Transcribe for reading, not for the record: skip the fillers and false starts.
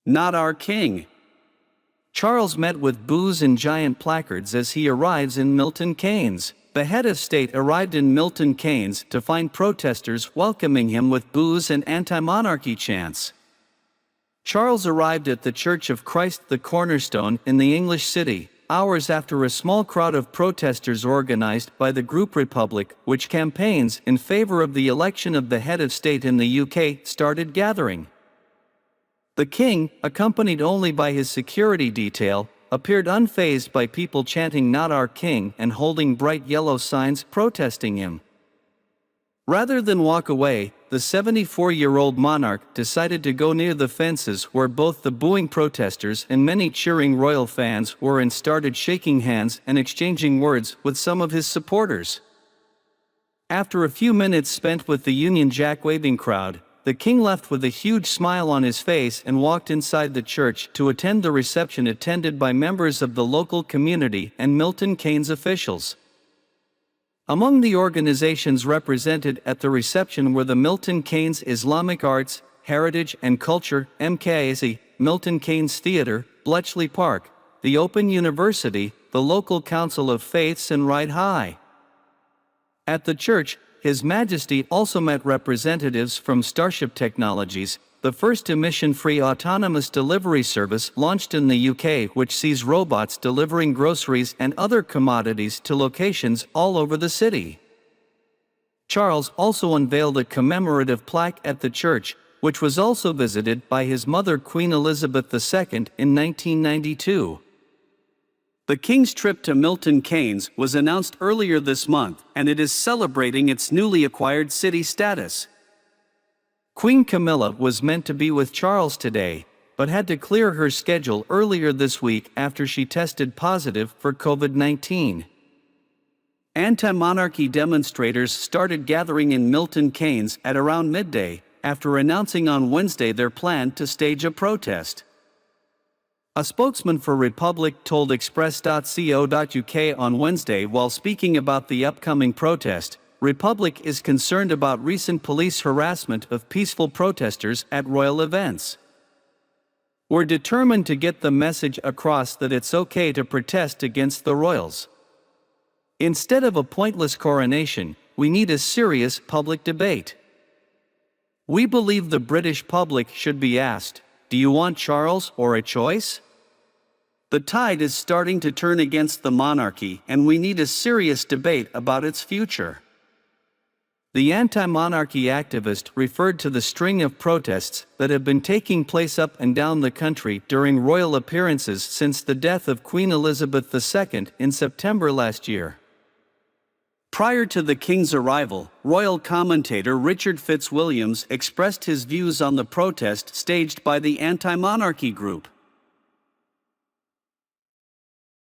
Not our king. Charles met with boos and giant placards as he arrives in Milton Keynes. The head of state arrived in Milton Keynes to find protesters welcoming him with boos and anti-monarchy chants. Charles arrived at the Church of Christ the Cornerstone in the English city, hours after a small crowd of protesters organized by the group Republic, which campaigns in favor of the election of the head of state in the UK, started gathering. The king, accompanied only by his security detail, appeared unfazed by people chanting "Not our king" and holding bright yellow signs protesting him. Rather than walk away, the 74-year-old monarch decided to go near the fences where both the booing protesters and many cheering royal fans were and started shaking hands and exchanging words with some of his supporters. After a few minutes spent with the Union Jack-waving crowd, the king left with a huge smile on his face and walked inside the church to attend the reception attended by members of the local community and Milton Keynes officials. Among the organizations represented at the reception were the Milton Keynes Islamic Arts, Heritage and Culture, MKAC, Milton Keynes Theatre, Bletchley Park, the Open University, the local Council of Faiths and Ride High. At the church, His Majesty also met representatives from Starship Technologies, the first emission-free autonomous delivery service launched in the UK, which sees robots delivering groceries and other commodities to locations all over the city. Charles also unveiled a commemorative plaque at the church, which was also visited by his mother Queen Elizabeth II in 1992. The King's trip to Milton Keynes was announced earlier this month, and it is celebrating its newly acquired city status. Queen Camilla was meant to be with Charles today, but had to clear her schedule earlier this week after she tested positive for COVID-19. Anti-monarchy demonstrators started gathering in Milton Keynes at around midday, after announcing on Wednesday their plan to stage a protest. A spokesman for Republic told Express.co.uk on Wednesday while speaking about the upcoming protest, Republic is concerned about recent police harassment of peaceful protesters at royal events. We're determined to get the message across that it's okay to protest against the royals. Instead of a pointless coronation, we need a serious public debate. We believe the British public should be asked, do you want Charles or a choice? The tide is starting to turn against the monarchy, and we need a serious debate about its future. The anti-monarchy activist referred to the string of protests that have been taking place up and down the country during royal appearances since the death of Queen Elizabeth II in September last year. Prior to the King's arrival, royal commentator Richard Fitzwilliams expressed his views on the protest staged by the anti-monarchy group.